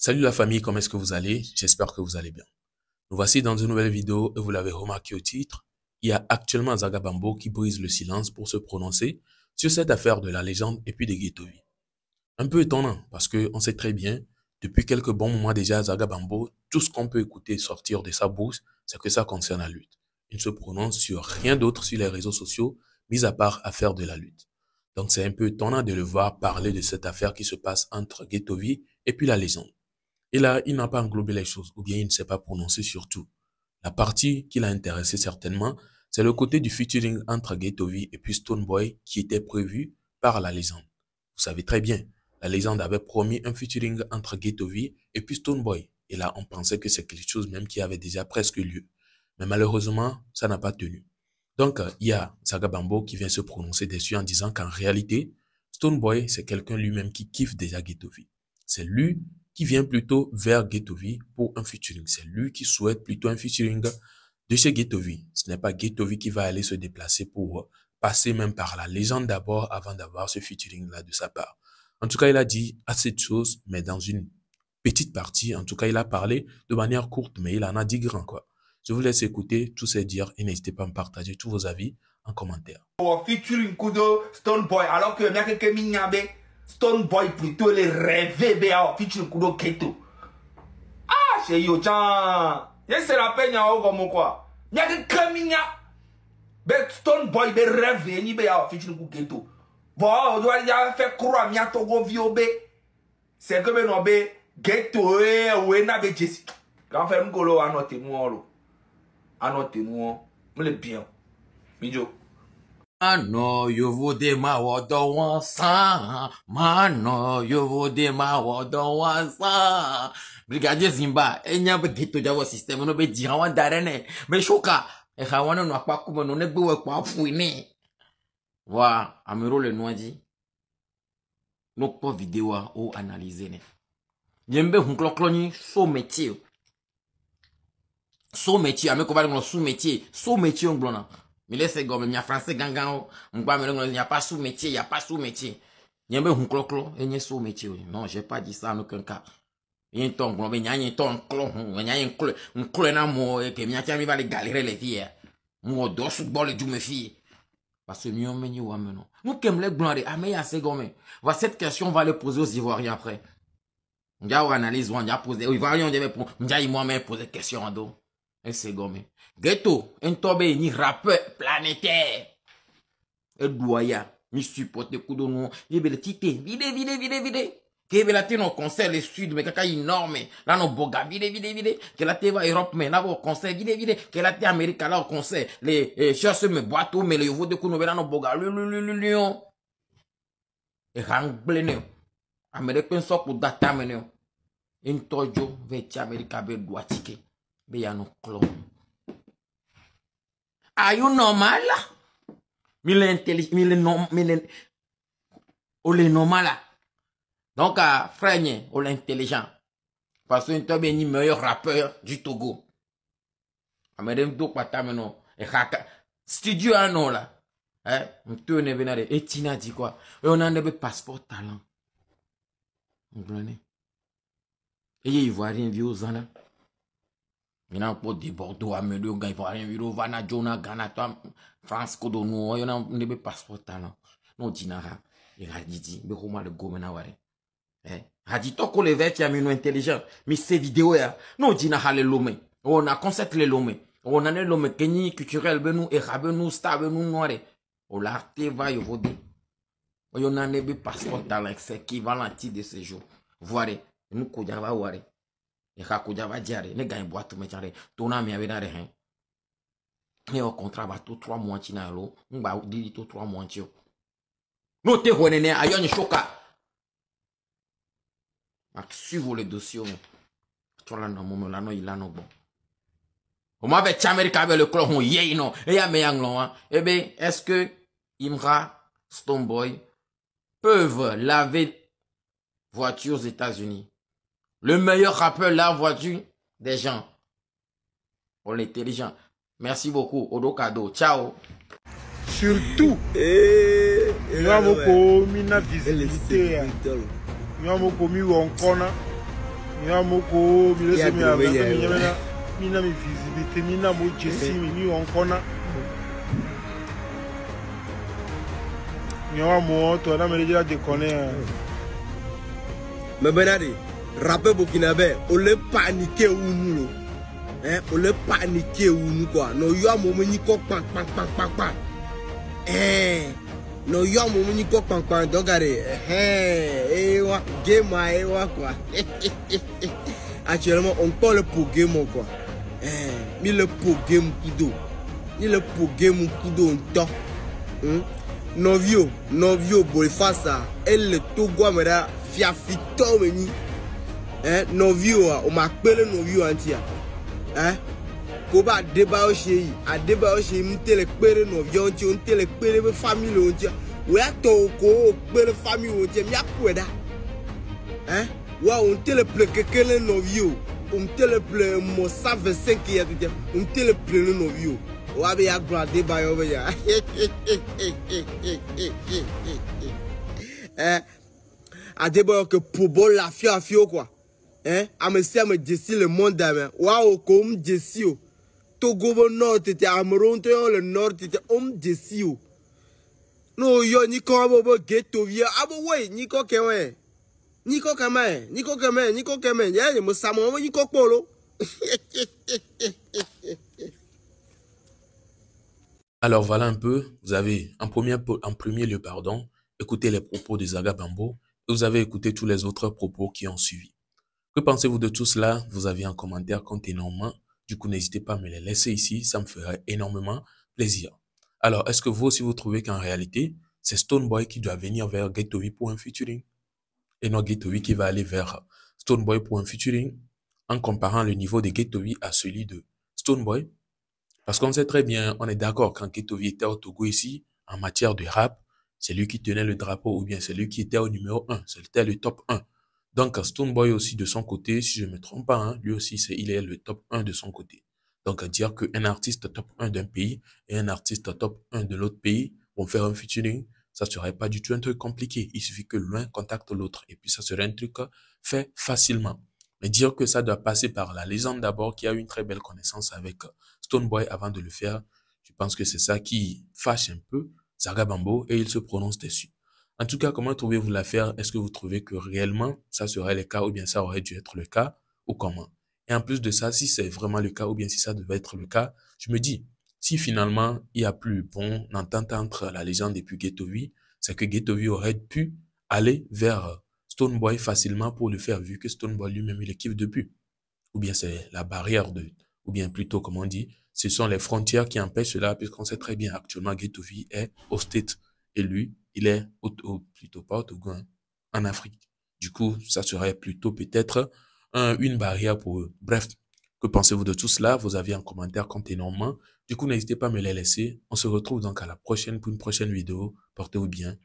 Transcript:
Salut la famille, comment est-ce que vous allez? J'espère que vous allez bien. Nous voici dans une nouvelle vidéo et vous l'avez remarqué au titre, il y a actuellement Zaga Bambo qui brise le silence pour se prononcer sur cette affaire de la légende et puis des Guettovi. Un peu étonnant parce que on sait très bien, depuis quelques bons moments déjà, Zaga Bambo, tout ce qu'on peut écouter sortir de sa bouche, c'est que ça concerne la lutte. Il ne se prononce sur rien d'autre sur les réseaux sociaux, mis à part affaire de la lutte. Donc c'est un peu étonnant de le voir parler de cette affaire qui se passe entre Guettovi et puis la légende. Et là, il n'a pas englobé les choses, ou bien il ne s'est pas prononcé sur tout. La partie qui l'a intéressé certainement, c'est le côté du featuring entre Guettovi et puis Stonebwoy qui était prévu par la légende. Vous savez très bien, la légende avait promis un featuring entre Guettovi et puis Stonebwoy. Et là, on pensait que c'est quelque chose même qui avait déjà presque lieu. Mais malheureusement, ça n'a pas tenu. Donc, il y a Zaga Bambo qui vient se prononcer dessus en disant qu'en réalité, Stonebwoy, c'est quelqu'un lui-même qui kiffe déjà Guettovi. C'est lui qui vient plutôt vers Guettovi pour un featuring. C'est lui qui souhaite plutôt un featuring de chez Guettovi. Ce n'est pas Guettovi qui va aller se déplacer pour passer même par la légende d'abord avant d'avoir ce featuring-là de sa part. En tout cas, il a dit assez de choses, mais dans une petite partie. En tout cas, il a parlé de manière courte, mais il en a dit grand, quoi. Je vous laisse écouter tous ces dires et n'hésitez pas à me partager tous vos avis en commentaire. Featuring Kudo Stonebwoy, alors que Miakeke Minyabe, Stonebwoy plutôt les rêver, featuring Kudo Keto. Ah, chez Yo-chan, c'est la peine à Ogomo quoi. Miakeke Minyabe, Stonebwoy, be rêver, ni be featuring Kudo Keto. Bon, on doit y faire croire Miatogo Viobe. C'est que ben be Geto, ou na be Jessi. Quand on fait un golo, anotez-moi. Anotez-moi. Me le bien. Mijo. Mano, yo vou de mawodo wansan. Mano, yo vou de mawodo wansan. Brigadier Zimba, enya be Ghetto jawo system no be di hawan darene. Me shoka, e hawan no akwa kuma no ne gbewe kwa fuini. Wa, amiro le noaji. No po vidéo o analyser ne. Yembe hunkloklo ni so métier. So métier, ame ko ba nglo sous métier, so métier nglona. Mais laissez gomme, il y a français gangan, il n'y a pas sous-métier, il n'y a pas sous-métier. Il y a un cloclo, il y a sous-métier. Non, j'ai pas dit ça en aucun cas. Il y a un ton, il y a un ton, il y a un clon, et que il va les galérer les filles. Moi, dos sous bol et du me fille. Parce que nous, nous, comme les blancs, ah, mais il y a ces gommes. Voilà, cette question, on va le poser aux Ivoiriens après. On va analyser, on va poser, aux Ivoiriens, on va moi-même poser question en dos. Et c'est gomme. Ghetto, un tobe ni rappeur planétaire. Et doya, mi supporte kudo no, yebe le tite, vide. Kebe la te no concert les sud, mais kaka énorme. Là no boga, vide. Que la te va Europe, mais là au concert, vide. Que la te Amérique, là au concert. Les chercheurs me boitent, mais le yovo de kuno, là no boga, lion. Et rang bleneo. Américain so pour data meneo. Un tojo, veti Amérique, be doatike. Be ya no clone. Are you normal? Mille intelligent, mille normal. Donc, frère, on est intelligent. Parce que tu es le meilleur rappeur du Togo. Amadem do pata meno. Studio ano là. Tu es venu et Tina dit quoi? Et on a un passeport talent. Vous comprenez? Et il voit rien vu aux ans. Il y a un peu de Bordeaux à Meudon, il faut rien voir, Vana, Jonah, Ghana, France, Kodonou, il y a un passeport talent. Non, Dinara, il a dit, mais comment le gomena ware? A dit, toi, qu'on les verts, il y a une intelligent, mais ces vidéos, non, Dinara, les lomé. On a concept les lomé. On a les lomé, Kenny, culturel, benou, et rabenou, star, benou, noire. On l'a arte, va, y vodi. On a un passeport talent, c'est équivalent de séjour. Voir, nous, Kodjava, ware. Et Rakoja va dire, ne gagne boîte, mais tiens, ton ami avait dans rien. Et au contrat, va tout 3 mois, tina l'eau, on va dire tout 3 mois, tio. Nous te rené à yon choka. Suivre le dossier, toi là, non, mon là, non, il a non bon. On m'avait Amérique avec le clone, on y est, non, et y'a meilleur, non, eh bien, est-ce que Imra, Stonebwoy, peuvent laver voiture aux États-Unis? Le meilleur rappeur, la voiture des gens. On est intelligent. Merci beaucoup. Odo cadeau. Ciao. Surtout, nous avons commis la visibilité. Nous avons commis Mina moko, mina se mi avena, mina mi visibilité, mina mo Jesse, mi on kona. Mina mo to na me déjà déconner. Mais Benadi, rappel burkinabé, on le paniqué ou nous. Hein, on le paniqué ou nous quoi. No yo a moment ni ko pan. No yo a moment ni ko pan donc allez. Wa game wa quoi. Actuellement on parle pour game quoi. Mi le pour game kudo. Ni le pour game kudo on to. Novio Boniface elle le Togo amera fiafito meni. Novio on m'appelle novio antia. Koba débat chez m'tele pere novio antia on tele pere famille antia. We ato ko pere famille antia mi akweda. Wa on tele ple kekele novio. On tele ple mo 125 ya dit. On tele ple novio. Wa be ya grand débat yo be ya. A débat que pour bon la fio quoi. A me Jesse le monde mais waouh comme Jesse Togo nord était Cameroun le nord était Jesse no yo ni ko bobo ghetto via abo we ni ko kewe ni ko kame ya mo samo ni ko polo. Alors voilà un peu, vous avez en premier lieu, écouté les propos de Zaga Bambo et vous avez écouté tous les autres propos qui ont suivi. Que pensez-vous de tout cela? Vous avez un commentaire, compte énormément. Du coup, n'hésitez pas à me les laisser ici, ça me ferait énormément plaisir. Alors, est-ce que vous aussi vous trouvez qu'en réalité, c'est Stonebwoy qui doit venir vers Ghetto V pour un featuring et non Ghetto V qui va aller vers Stonebwoy pour un featuring en comparant le niveau de Ghetto V à celui de Stonebwoy? Parce qu'on sait très bien, on est d'accord, quand Ghetto V était au Togo ici, en matière de rap, c'est lui qui tenait le drapeau ou bien c'est lui qui était au numéro 1, c'était le top 1. Donc, Stonebwoy aussi de son côté, si je ne me trompe pas, lui aussi, il est le top 1 de son côté. Donc, à dire qu'un artiste top 1 d'un pays et un artiste top 1 de l'autre pays vont faire un featuring, ça serait pas du tout un truc compliqué. Il suffit que l'un contacte l'autre et puis ça serait un truc fait facilement. Mais dire que ça doit passer par la légende d'abord qui a une très belle connaissance avec Stonebwoy avant de le faire, je pense que c'est ça qui fâche un peu Zaga Bambo et il se prononce dessus. En tout cas, comment trouvez-vous l'affaire? Est-ce que vous trouvez que réellement ça serait le cas ou bien ça aurait dû être le cas ou comment? Et en plus de ça, si c'est vraiment le cas ou bien si ça devait être le cas, je me dis, si finalement il y a plus bon entente entre la légende et puis Ghetto V, c'est que Ghetto V aurait pu aller vers Stonebwoy facilement pour le faire vu que Stonebwoy lui-même il kiffe depuis. Ou bien c'est la barrière ou bien plutôt comme on dit, ce sont les frontières qui empêchent cela puisqu'on sait très bien actuellement Ghetto V est au State et lui, il est plutôt pas au Togo, en Afrique. Du coup, ça serait plutôt peut-être une barrière pour eux. Bref, que pensez-vous de tout cela? Vous avez un commentaire, compte énormément. Du coup, n'hésitez pas à me les laisser. On se retrouve donc à la prochaine pour une prochaine vidéo. Portez-vous bien.